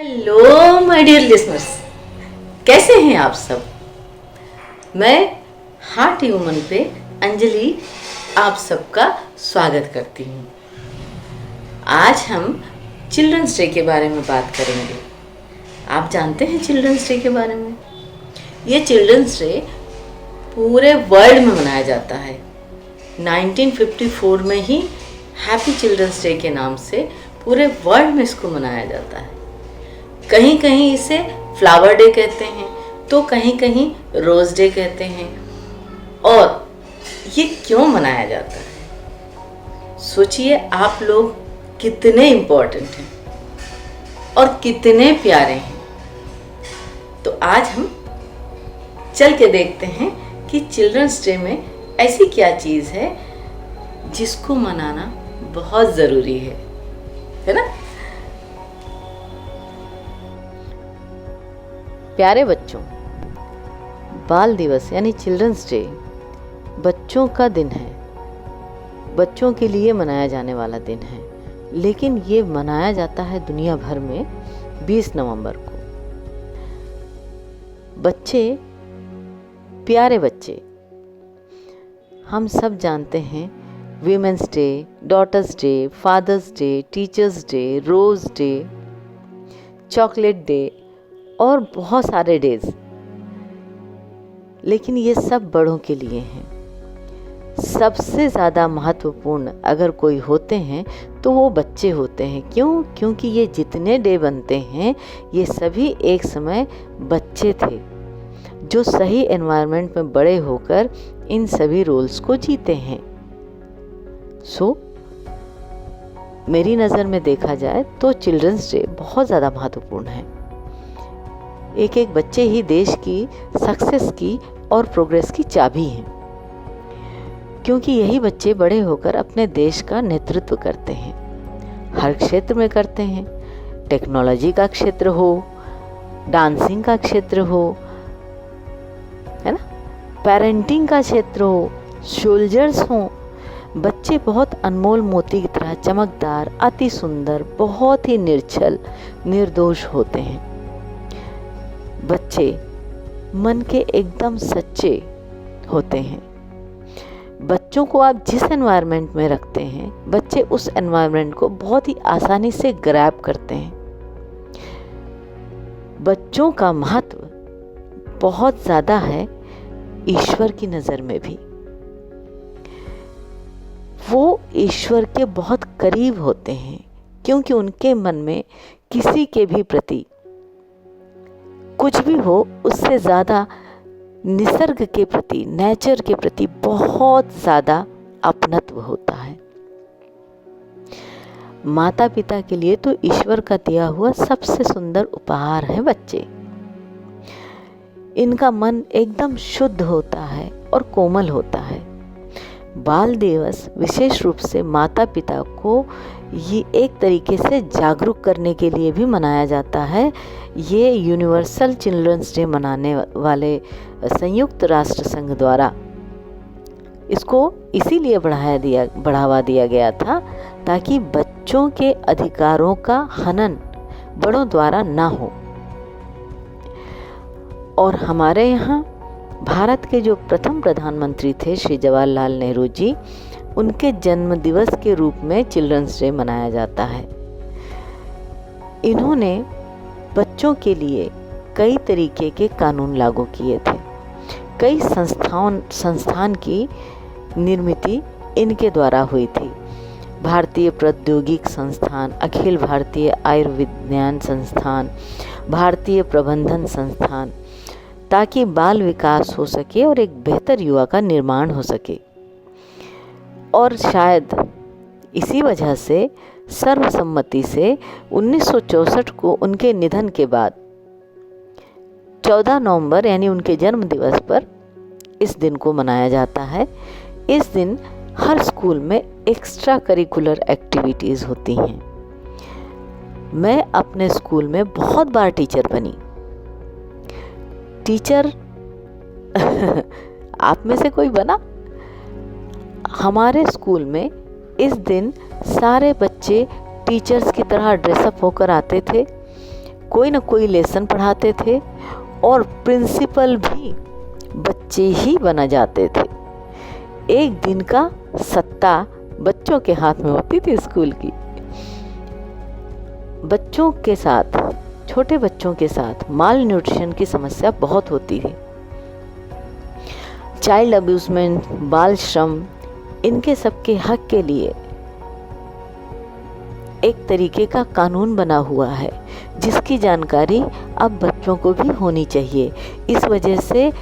Hello my dear listeners, कैसे हैं आप सब। मैं हार्टी वुमन पे अंजलि आप सबका स्वागत करती हूँ। आज हम चिल्ड्रंस डे के बारे में बात करेंगे। आप जानते हैं चिल्ड्रंस डे के बारे में? ये चिल्ड्रंस डे पूरे वर्ल्ड में मनाया जाता है। 1954 में ही हैप्पी चिल्ड्रंस डे के नाम से पूरे वर्ल्ड में इसको मनाया जाता है। कहीं कहीं इसे फ्लावर डे कहते हैं तो कहीं कहीं रोज डे कहते हैं। और ये क्यों मनाया जाता है? सोचिए आप लोग कितने इम्पोर्टेंट हैं और कितने प्यारे हैं। तो आज हम चल के देखते हैं कि चिल्ड्रंस डे में ऐसी क्या चीज़ है जिसको मनाना बहुत ज़रूरी है ना। प्यारे बच्चों, बाल दिवस यानी चिल्ड्रंस डे बच्चों का दिन है, बच्चों के लिए मनाया जाने वाला दिन है। लेकिन ये मनाया जाता है दुनिया भर में 20 नवंबर को। बच्चे, प्यारे बच्चे, हम सब जानते हैं women's day, daughters day, fathers day, teachers day, rose day, chocolate day और बहुत सारे डेज। लेकिन ये सब बड़ों के लिए हैं। सबसे ज़्यादा महत्वपूर्ण अगर कोई होते हैं तो वो बच्चे होते हैं। क्यों? क्योंकि ये जितने डे बनते हैं ये सभी एक समय बच्चे थे जो सही एनवायरनमेंट में बड़े होकर इन सभी रोल्स को जीते हैं। मेरी नज़र में देखा जाए तो चिल्ड्रंस डे बहुत ज़्यादा महत्वपूर्ण है। एक एक बच्चे ही देश की सक्सेस की और प्रोग्रेस की चाबी हैं, क्योंकि यही बच्चे बड़े होकर अपने देश का नेतृत्व करते हैं। हर क्षेत्र में करते हैं। टेक्नोलॉजी का क्षेत्र हो, डांसिंग का क्षेत्र हो, है ना, पेरेंटिंग का क्षेत्र हो, सोल्जर्स हो। बच्चे बहुत अनमोल मोती की तरह चमकदार, अति सुंदर, बहुत ही निर्छल, निर्दोष होते हैं। बच्चे मन के एकदम सच्चे होते हैं। बच्चों को आप जिस एनवायरनमेंट में रखते हैं, बच्चे उस एनवायरनमेंट को बहुत ही आसानी से ग्रैब करते हैं। बच्चों का महत्व बहुत ज़्यादा है ईश्वर की नज़र में भी। वो ईश्वर के बहुत करीब होते हैं, क्योंकि उनके मन में किसी के भी प्रति कुछ भी हो उससे ज़्यादा निसर्ग के प्रति, नेचर के प्रति बहुत ज़्यादा अपनत्व होता है। माता पिता के लिए तो ईश्वर का दिया हुआ सबसे सुंदर उपहार है बच्चे। इनका मन एकदम शुद्ध होता है और कोमल होता है। बाल दिवस विशेष रूप से माता पिता को ये एक तरीके से जागरूक करने के लिए भी मनाया जाता है। ये यूनिवर्सल चिल्ड्रंस डे मनाने वाले संयुक्त राष्ट्र संघ द्वारा इसको इसीलिए बढ़ावा दिया गया था ताकि बच्चों के अधिकारों का हनन बड़ों द्वारा ना हो। और हमारे यहाँ भारत के जो प्रथम प्रधानमंत्री थे श्री जवाहरलाल नेहरू जी, उनके जन्म दिवस के रूप में चिल्ड्रंस डे मनाया जाता है। इन्होंने बच्चों के लिए कई तरीके के कानून लागू किए थे। कई संस्थान की निर्मित इनके द्वारा हुई थी। भारतीय प्रौद्योगिक संस्थान, अखिल भारतीय आयुर्विज्ञान संस्थान, भारतीय प्रबंधन संस्थान, ताकि बाल विकास हो सके और एक बेहतर युवा का निर्माण हो सके। और शायद इसी वजह से सर्वसम्मति से 1964 को उनके निधन के बाद 14 नवंबर यानी उनके जन्म दिवस पर इस दिन को मनाया जाता है। इस दिन हर स्कूल में एक्स्ट्रा करिकुलर एक्टिविटीज़ होती हैं। मैं अपने स्कूल में बहुत बार टीचर बनी। टीचर आप में से कोई बना? हमारे स्कूल में इस दिन सारे बच्चे टीचर्स की तरह ड्रेसअप होकर आते थे। कोई ना कोई लेसन पढ़ाते थे और प्रिंसिपल भी बच्चे ही बना जाते थे। एक दिन का सत्ता बच्चों के हाथ में होती थी स्कूल की। बच्चों के साथ, छोटे बच्चों के साथ माल न्यूट्रिशन की समस्या बहुत होती थी। चाइल्ड अब्यूजमेंट, बाल श्रम, इनके सबके हक के लिए एक तरीके का कानून बना हुआ है, जिसकी जानकारी अब बच्चों को भी होनी चाहिए। इस वजह से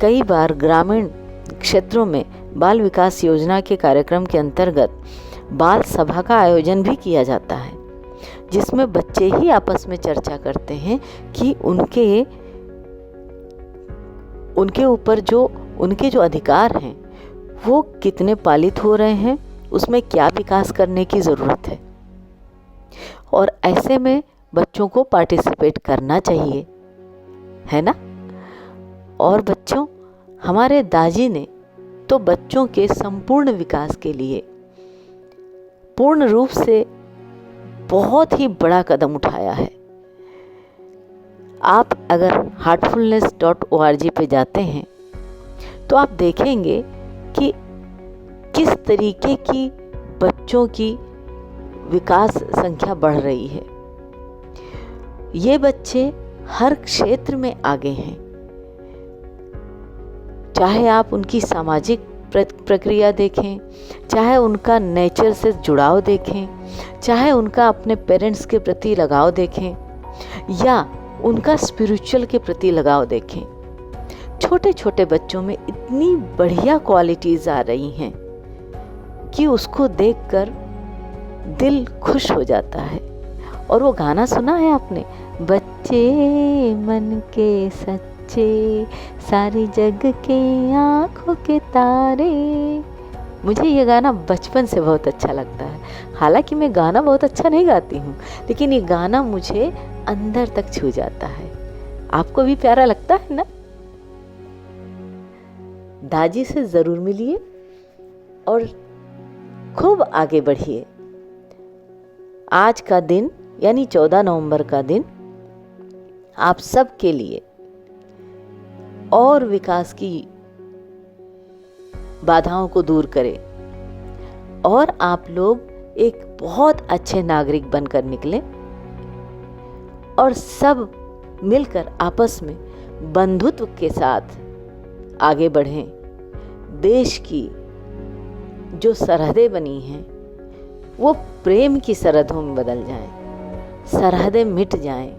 कई बार ग्रामीण क्षेत्रों में बाल विकास योजना के कार्यक्रम के अंतर्गत बाल सभा का आयोजन भी किया जाता है, जिसमें बच्चे ही आपस में चर्चा करते हैं कि उनके ऊपर उनके जो अधिकार हैं वो कितने पालित हो रहे हैं, उसमें क्या विकास करने की ज़रूरत है। और ऐसे में बच्चों को पार्टिसिपेट करना चाहिए, है ना। और बच्चों, हमारे दाजी ने तो बच्चों के संपूर्ण विकास के लिए पूर्ण रूप से बहुत ही बड़ा कदम उठाया है। आप अगर heartfulness.org पे जाते हैं तो आप देखेंगे कि किस तरीके की बच्चों की विकास संख्या बढ़ रही है। ये बच्चे हर क्षेत्र में आगे हैं, चाहे आप उनकी सामाजिक प्रक्रिया देखें, चाहे उनका नेचर से जुड़ाव देखें, चाहे उनका अपने पेरेंट्स के प्रति लगाव देखें, या उनका स्पिरिचुअल के प्रति लगाव देखें। छोटे छोटे बच्चों में इतनी बढ़िया क्वालिटीज़ आ रही हैं कि उसको देखकर दिल खुश हो जाता है। और वो गाना सुना है आपने, बच्चे मन के सच्चे, सारी जग के आँखों के तारे। मुझे ये गाना बचपन से बहुत अच्छा लगता है। हालांकि मैं गाना बहुत अच्छा नहीं गाती हूँ, लेकिन ये गाना मुझे अंदर तक छू जाता है। आपको भी प्यारा लगता है ना। दादी से ज़रूर मिलिए और खूब आगे बढ़िए। आज का दिन यानी 14 नवंबर का दिन आप सब के लिए और विकास की बाधाओं को दूर करे और आप लोग एक बहुत अच्छे नागरिक बनकर निकलें और सब मिलकर आपस में बंधुत्व के साथ आगे बढ़ें। देश की जो सरहदें बनी हैं वो प्रेम की सरहदों में बदल जाएं, सरहदें मिट जाएं।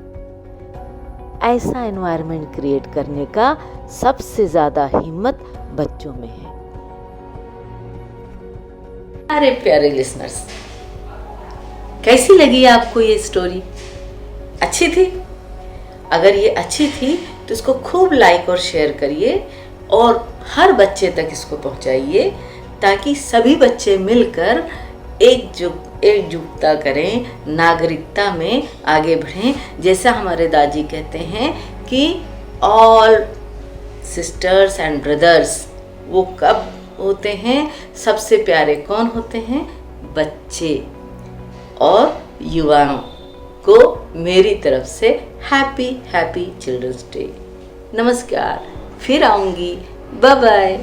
ऐसा एनवायरनमेंट क्रिएट करने का सबसे ज़्यादा हिम्मत बच्चों में है। अरे प्यारे लिसनर्स, कैसी लगी आपको ये स्टोरी? अच्छी थी? अगर ये अच्छी थी तो इसको खूब लाइक और शेयर करिए और हर बच्चे तक इसको पहुंचाइए, ताकि सभी बच्चे मिलकर एकजुटता करें, नागरिकता में आगे बढ़ें। जैसा हमारे दादी कहते हैं कि ऑल सिस्टर्स एंड ब्रदर्स, वो कब होते हैं? सबसे प्यारे कौन होते हैं? बच्चे। और युवाओं को मेरी तरफ से हैप्पी चिल्ड्रंस डे। नमस्कार, फिर आऊँगी। Bye bye.